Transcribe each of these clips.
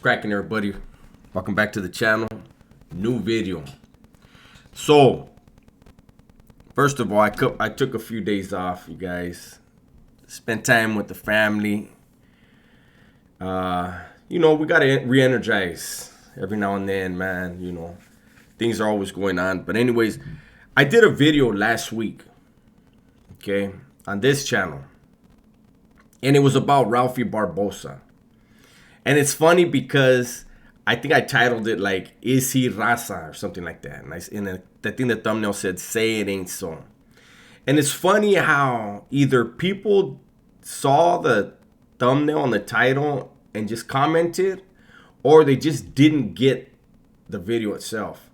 cracking, everybody? Welcome back to the channel. New video. So, first of all, I took a few days off, you guys. Spent time with the family. You know, we gotta re-energize every now and then, man. You know, things are always going on. But anyways, I did a video last week, okay, on this channel. And it was about Ralphie Barbosa. And it's funny because I think I titled it like, is he raza or something like that. And I think the thumbnail said, say it ain't so. And it's funny how either people saw the thumbnail and the title and just commented, or they just didn't get the video itself.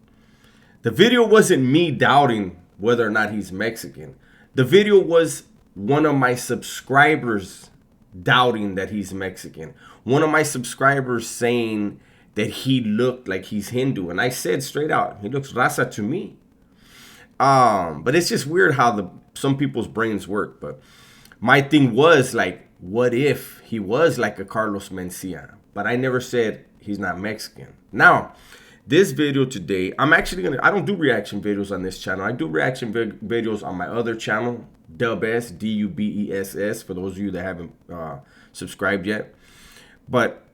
The video wasn't me doubting whether or not he's Mexican. The video was one of my subscribers doubting that he's Mexican. One of my subscribers saying that he looked like he's Hindu. And I said straight out, he looks raza to me. But it's just weird how some people's brains work. But my thing was like, what if he was like a Carlos Mencia? But I never said he's not Mexican. Now, this video today, I don't do reaction videos on this channel. I do reaction videos on my other channel, Dubess, D-U-B-E-S-S, for those of you that haven't subscribed yet. But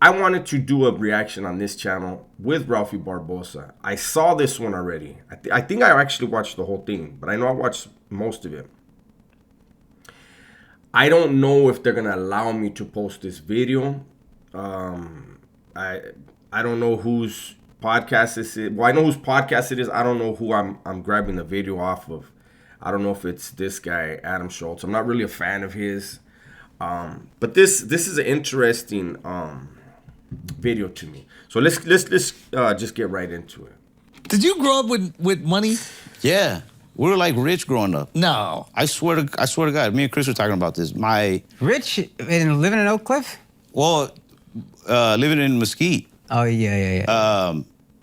I wanted to do a reaction on this channel with Ralphie Barbosa. I saw this one already. I think I actually watched the whole thing, but I know I watched most of it. I don't know if they're going to allow me to post this video. I don't know whose podcast this is. Well, I know whose podcast it is. I don't know who I'm grabbing the video off of. I don't know if it's this guy, Adam Schultz. I'm not really a fan of his. But this is an interesting video to me. So let's just get right into it. Did you grow up with money? Yeah. We were like rich growing up. No. I swear to God, me and Chris were talking about this. Rich and living in Oak Cliff? Well, living in Mesquite. Oh, yeah.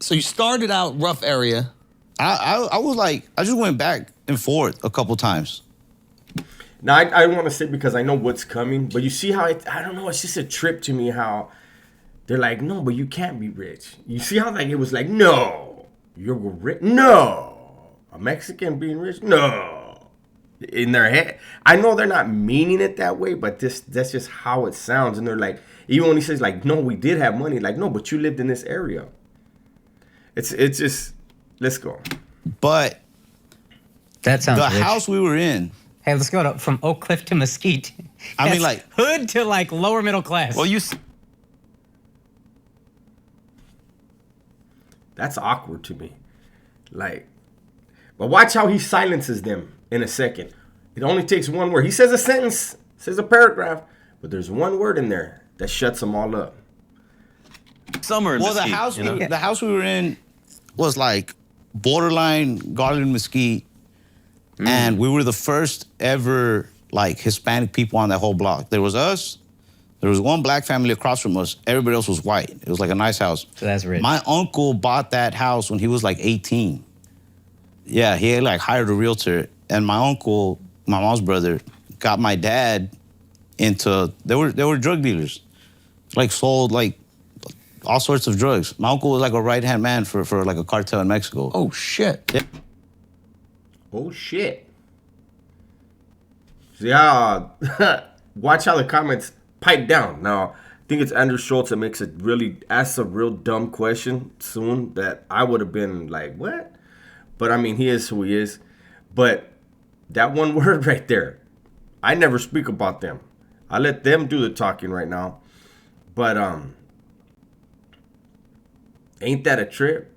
So you started out rough area. I was like, I just went back and forth a couple times. Now, I want to say because I know what's coming, but you see how, I don't know, it's just a trip to me how they're like, no, but you can't be rich. You see how like it was like, no, you're rich. No. A Mexican being rich? No. In their head. I know they're not meaning it that way, but that's just how it sounds. And they're like, even when he says like, no, we did have money. Like, no, but you lived in this area. It's just, let's go. But that sounds the rich. house we were in. Hey, let's go from Oak Cliff to Mesquite. I mean, like hood to like lower middle class. Well, that's awkward to me. Like, but watch how he silences them in a second. It only takes one word. He says a sentence, says a paragraph, but there's one word in there that shuts them all up. Summer in well, Mesquite, the house we were in was like borderline Garland Mesquite. And we were the first ever like Hispanic people on that whole block. There was us. There was one black family across from us. Everybody else was white. It was like a nice house. So that's rich. My uncle bought that house when he was like 18. Yeah, he had like hired a realtor. And my uncle, my mom's brother, got my dad into, they were drug dealers. Like sold like all sorts of drugs. My uncle was like a right-hand man for like a cartel in Mexico. Oh, shit. Yeah. Oh, shit. See how, watch how the comments pipe down. Now, I think it's Andrew Schultz that asks a real dumb question soon that I would have been like, what? But I mean, he is who he is. But that one word right there, I never speak about them. I let them do the talking right now. But ain't that a trip?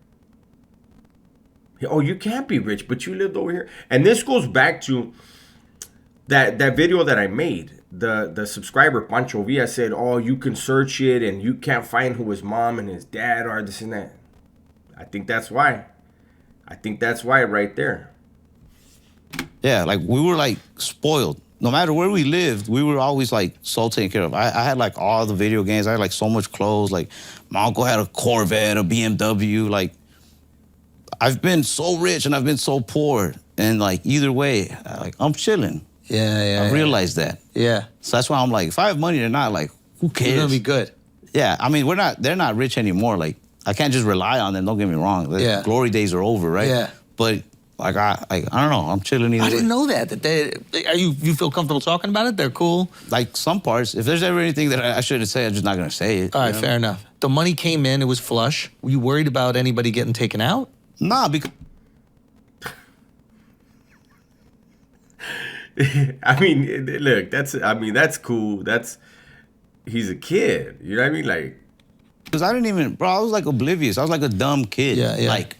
Oh, you can't be rich, but you lived over here. And this goes back to that video that I made. The subscriber, Pancho Villa, said, oh, you can search it and you can't find who his mom and his dad are, this and that. I think that's why. I think that's why right there. Yeah, like we were like spoiled. No matter where we lived, we were always like so taken care of. I had like all the video games. I had like so much clothes. Like my uncle had a Corvette, a BMW, like I've been so rich and I've been so poor, and like either way, like I'm chilling. Yeah. I realized that. Yeah. So that's why I'm like, if I have money or not, like, who cares? You're gonna be good. Yeah, I mean, they're not rich anymore. Like, I can't just rely on them. Don't get me wrong. The Yeah. glory days are over, right? Yeah. But like, I don't know. I'm chilling either I didn't way. know that. You feel comfortable talking about it? They're cool. Like some parts, if there's ever anything that I shouldn't say, I'm just not gonna say it. All right, you know? fair enough. The money came in. It was flush. Were you worried about anybody getting taken out? Nah, because I mean, look, that's cool. He's a kid. You know what I mean? Like, I didn't even, bro, I was like oblivious. I was like a dumb kid. Yeah, yeah. Like,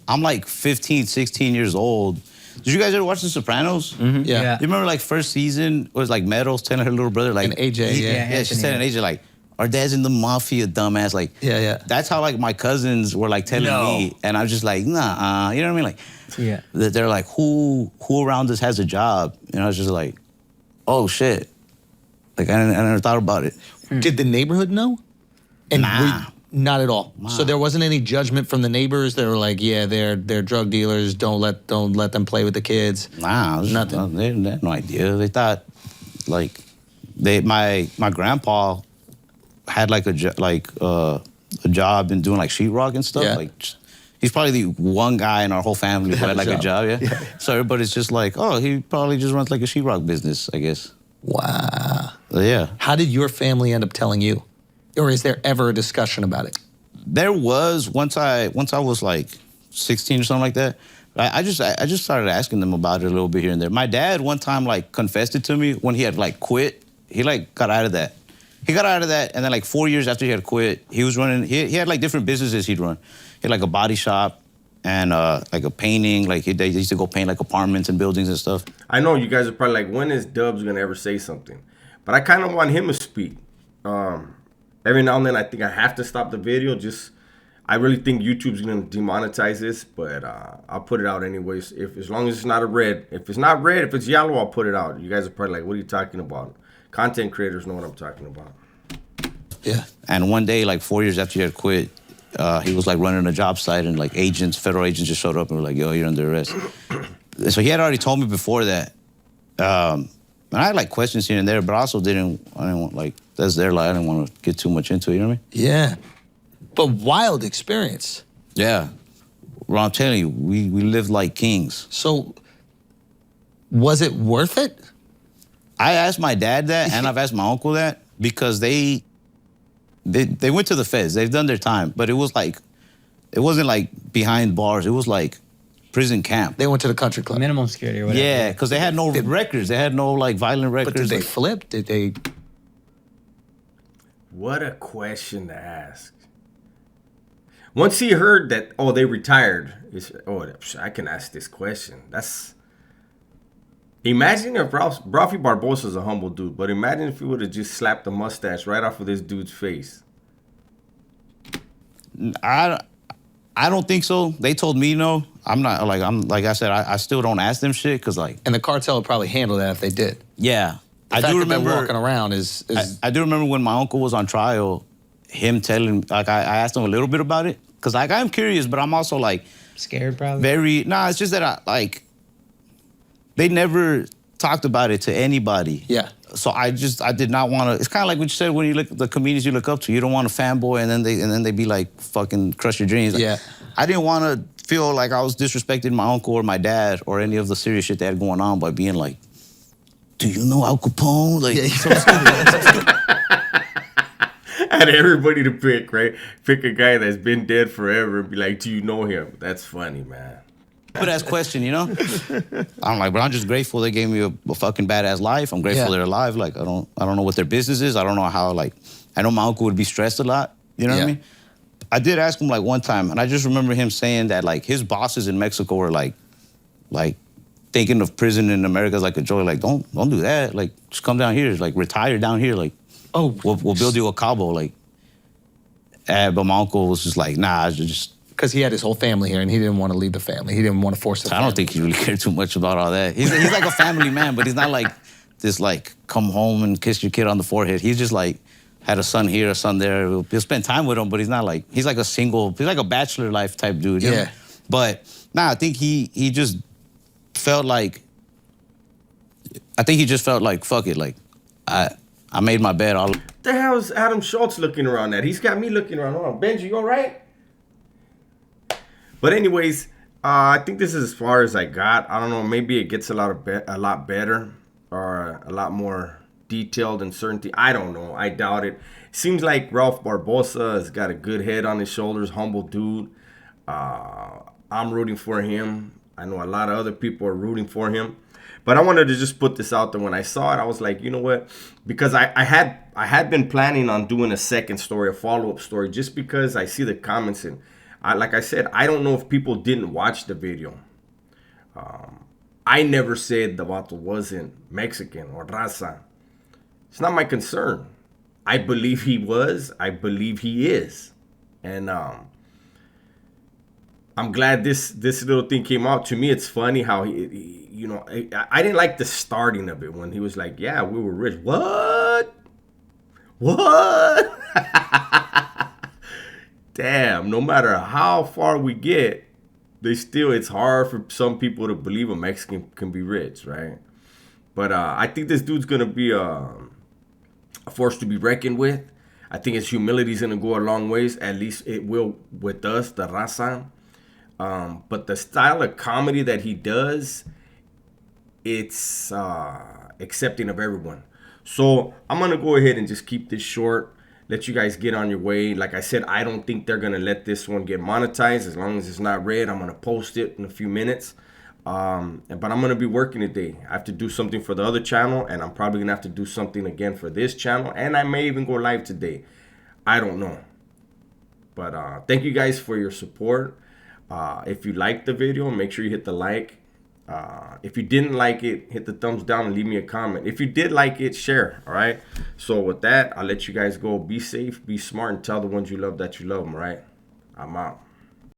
I'm like 15, 16 years old. Did you guys ever watch The Sopranos? Yeah. Yeah. You remember like first season was like Meadows telling her little brother like And AJ, he- yeah. yeah, she Anthony, said an AJ like our dad's in the mafia, dumbass. Like Yeah. that's how like my cousins were like telling No. me, and I was just like nah, you know what I mean? Like Yeah. that they're like who around us has a job, and I was just like oh shit, like I never thought about it. Did the neighborhood know? And Nah. not at all. So there wasn't any judgment from the neighbors. They were like, yeah, they're drug dealers. Don't let them play with the kids. Nah, it was Nothing. They had no idea. They thought like my grandpa had like a job and doing like sheetrock and stuff. Yeah. Like he's probably the one guy in our whole family who had like a job. Yeah. So everybody's just like, oh, he probably just runs like a sheetrock business, I guess. Wow. Yeah. How did your family end up telling you? Or is there ever a discussion about it? There was once I was like 16 or something like that. I just started asking them about it a little bit here and there. My dad one time like confessed it to me when he had like quit. He like got out of that. He got out of that, and then like 4 years after he had quit, he was running. He had like different businesses he'd run. He had like a body shop and like a painting. Like they used to go paint like apartments and buildings and stuff. I know you guys are probably like, when is Dubs gonna ever say something? But I kind of want him to speak. Every now and then, I think I have to stop the video. I really think YouTube's gonna demonetize this, but I'll put it out anyways. As long as it's not a red. If it's not red, if it's yellow, I'll put it out. You guys are probably like, what are you talking about? Content creators know what I'm talking about. Yeah. And one day, like 4 years after he had quit, he was like running a job site, and like federal agents just showed up and were like, "Yo, you're under arrest." So he had already told me before that. And I had like questions here and there, but I didn't want like that's their life. I didn't want to get too much into it. You know what I mean? Yeah. But wild experience. Yeah. Well, I'm telling you, we lived like kings. So was it worth it? I asked my dad that, and I've asked my uncle that, because they went to the feds. They've done their time, but it wasn't like behind bars. It was like prison camp. They went to the country club. Minimum security or whatever. Yeah, because they had no records. They had no like violent records. But did they Like, flip? Did they? What a question to ask. Once he heard that, oh, they retired, I can ask this question. Imagine if Rafi Barbosa's a humble dude, but imagine if he would have just slapped the mustache right off of this dude's face. I don't think so. They told me no. I'm like I said, I still don't ask them shit because like. And the cartel would probably handle that if they did. Yeah, The I fact do that they're remember walking around is I do remember when my uncle was on trial, him telling like I asked him a little bit about it because like I'm curious, but I'm also like Scared probably. it's just that they never talked about it to anybody. Yeah. So I did not want to. It's kind of like what you said when you look at the comedians you look up to. You don't want to fanboy and then they be like fucking crush your dreams. Like, Yeah. I didn't want to feel like I was disrespecting my uncle or my dad or any of the serious shit they had going on by being like, do you know Al Capone? Like, so stupid. Had everybody to pick, right? Pick a guy that's been dead forever and be like, do you know him? That's funny, man. But ass question, you know? I'm like, but I'm just grateful they gave me a fucking badass life. I'm grateful Yeah. they're alive. Like, I don't know what their business is. I don't know how, like, I know my uncle would be stressed a lot. You know what I Yeah. mean? I did ask him, like, one time, and I just remember him saying that, like, his bosses in Mexico were, like, thinking of prison in America as, like, a joy. Like, don't do that. Like, just come down here. Like, retire down here. Like, Oh, we'll build you a Cabo. Like, but my uncle was just like, nah, just... because he had his whole family here and he didn't want to leave the family. He didn't want to force the I don't think he really cared too much about all that. He's like a family man, but he's not like this, like, come home and kiss your kid on the forehead. He's just like, had a son here, a son there. He'll spend time with him, but he's not like, he's like a bachelor life type dude. You know? Yeah. But, I think he just felt like, fuck it. Like, I made my bed all. The hell is Adam Schultz looking around at? He's got me looking around. Hold on, Benji, you all right? But anyways, I think this is as far as I got. I don't know. Maybe it gets a lot better or a lot more detailed and certainty. I don't know. I doubt it. Seems like Ralph Barbosa has got a good head on his shoulders. Humble dude. I'm rooting for him. I know a lot of other people are rooting for him. But I wanted to just put this out there. When I saw it, I was like, you know what? Because I had been planning on doing a second story, a follow-up story, just because I see the comments. And like I said, I don't know if people didn't watch the video. I never said the vato wasn't Mexican or raza. It's not my concern. I believe he was. I believe he is. And I'm glad this little thing came out. To me, it's funny how he you know, I didn't like the starting of it when he was like, yeah, we were rich. What? Damn, no matter how far we get, it's hard for some people to believe a Mexican can be rich, right? But I think this dude's going to be a force to be reckoned with. I think his humility is going to go a long ways. At least it will with us, the raza. But the style of comedy that he does, it's accepting of everyone. So I'm going to go ahead and just keep this short. Let you guys get on your way. Like I said, I don't think they're going to let this one get monetized. As long as it's not red, I'm going to post it in a few minutes. But I'm going to be working today. I have to do something for the other channel, and I'm probably going to have to do something again for this channel. And I may even go live today. I don't know. But thank you guys for your support. If you liked the video, make sure you hit the like. If you didn't like it, hit the thumbs down and leave me a comment. If you did like it, share. All right. So with that, I'll let you guys go. Be safe, be smart, and tell the ones you love that you love them. All right. I'm out.